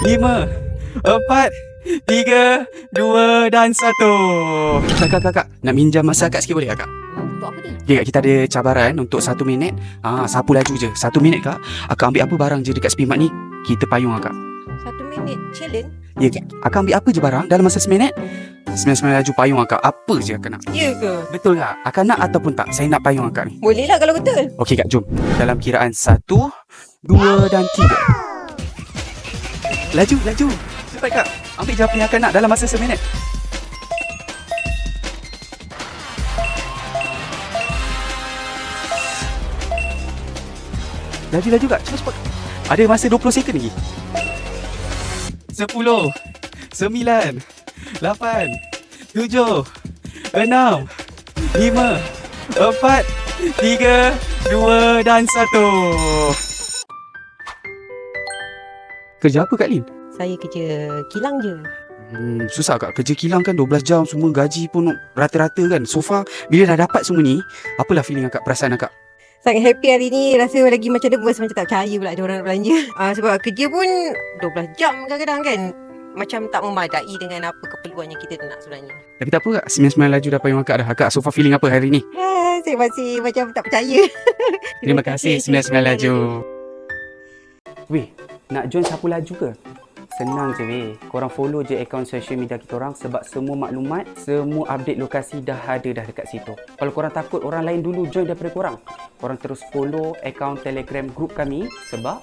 5, 4, 3, 2 dan 1. Kakak, nak minjam masa akak sikit boleh kakak? Untuk apa ni? Okay, kak, kita ada cabaran untuk 1 minit. Sapu laju je. 1 minit kak, akak ambil apa barang je dekat Speedmart ni, kita payung akak. 1 minit challenge? Ya, akak ambil apa je barang dalam masa 1 minit. 9 laju payung akak. Apa je akak nak? Ya ke? Betul tak? Akak nak ataupun tak? Saya nak payung akak ni. Boleh lah kalau betul. Okey kak, jom. Dalam kiraan 1, 2 dan 3. Laju. Cepat kak. Ambil je apa yang akak nak dalam masa 1 minit. Laju kak. Cepat. Ada masa 20 second lagi. 10, 9, 8, 7, 6, 5, 4, 3, 2 dan 1. Kerja apa Kak Lin? Saya kerja kilang je. Susah Kak, kerja kilang kan 12 jam, semua gaji pun rata-rata kan. So far, bila dah dapat semua ni, apalah feeling akak, perasaan akak? Sangat happy hari ni. Rasa lagi macam nervous, macam tak percaya pula ada orang nak belanja. Sebab kerja pun 12 jam kadang-kadang kan. Macam tak memadai dengan apa keperluan yang kita nak sebenarnya. Tapi tak apa Kak, 99 laju dah payung akak dah. Akak so far feeling apa hari ni? Saya masih macam tak percaya. Terima kasih 99 laju. Weh, nak join sapu laju ke? Senang je weh. Korang follow je akaun social media kita orang sebab semua maklumat, semua update lokasi dah ada dah dekat situ. Kalau korang takut orang lain dulu join daripada korang, korang terus follow akaun Telegram group kami sebab